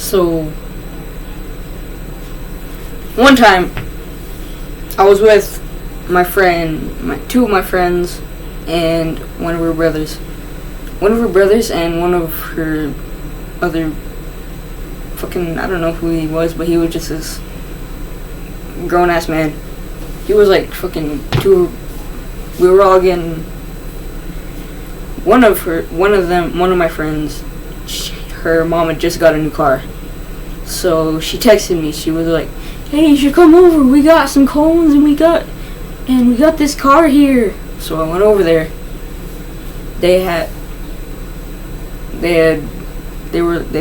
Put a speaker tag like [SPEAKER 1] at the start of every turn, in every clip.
[SPEAKER 1] So one time I was with my friend, two of my friends, and one of her brothers. One of her brothers and one of her other fucking, I don't know who he was, but he was just this grown ass man. He was like fucking two. We were all getting. One of my friends, her mom had just got a new car. So she texted me. She was like, "Hey, you should come over. We got some cones and we got this car here." So I went over there. They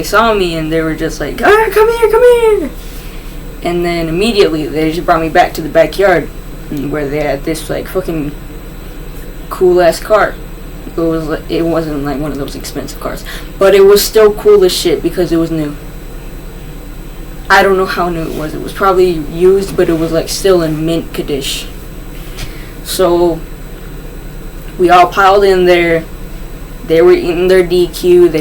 [SPEAKER 1] saw me and they were just like, come here. And then immediately they just brought me back to the backyard where they had this like fucking cool ass car. It wasn't like one of those expensive cars, but it was still cool as shit because it was new. I don't know how new it was. It was probably used, but it was like still in mint condition. So we all piled in there. They were eating their DQ.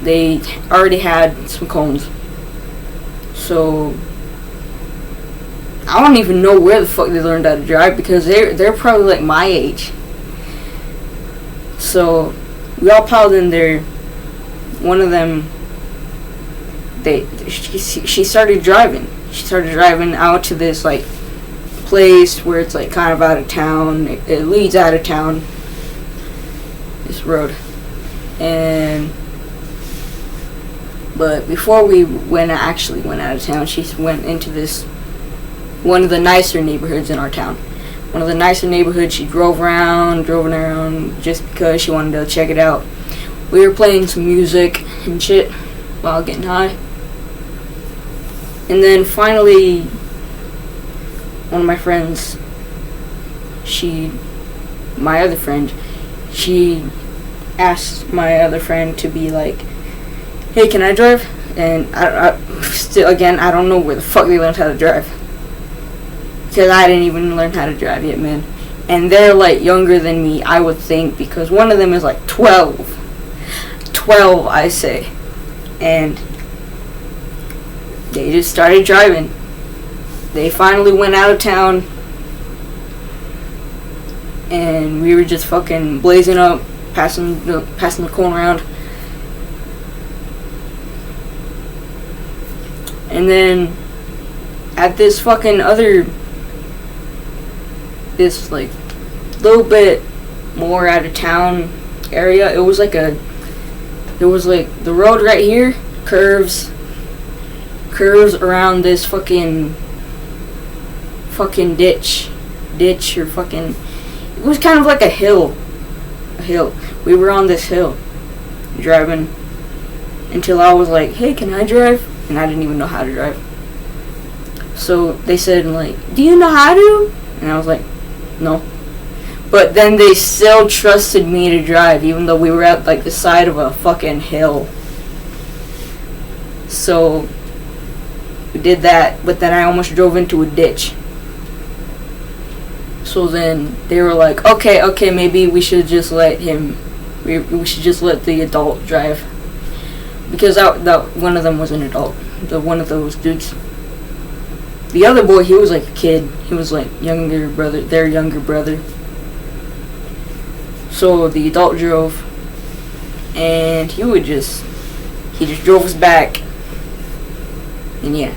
[SPEAKER 1] They already had some cones. So I don't even know where the fuck they learned how to drive because they're probably like my age. So we all piled in there. One of them, she started driving. She started driving out to this like place where it's like kind of out of town. It leads out of town. This road. But before we actually went out of town, she went into this one of the nicer neighborhoods in our town. One of the nicer neighborhoods. She drove around just because she wanted to check it out. We were playing some music and shit while getting high. And then finally, one of my friends, my other friend, she asked my other friend to be like, "Hey, can I drive?" And I don't know where the fuck they learned how to drive. Because I didn't even learn how to drive yet, man. And they're like younger than me, I would think, because one of them is like 12. 12, I say. And they just started driving. They finally went out of town. And we were just fucking blazing up, passing the cone around. And then at this fucking this like little bit more out of town area, it was like the road right here curves around this fucking ditch or fucking, it was kind of like a hill. We were on this hill driving until I was like, "Hey, can I drive?" And I didn't even know how to drive. So they said like, "Do you know how to?" And I was like, "No." But then they still trusted me to drive even though we were at like the side of a fucking hill. So we did that, but then I almost drove into a ditch. So then they were like, okay, maybe we should just let we should just let the adult drive. Because that one of them was an adult. One of those dudes. The other boy, he was like a kid. He was like their younger brother. So the adult drove. And he just drove us back. And yeah.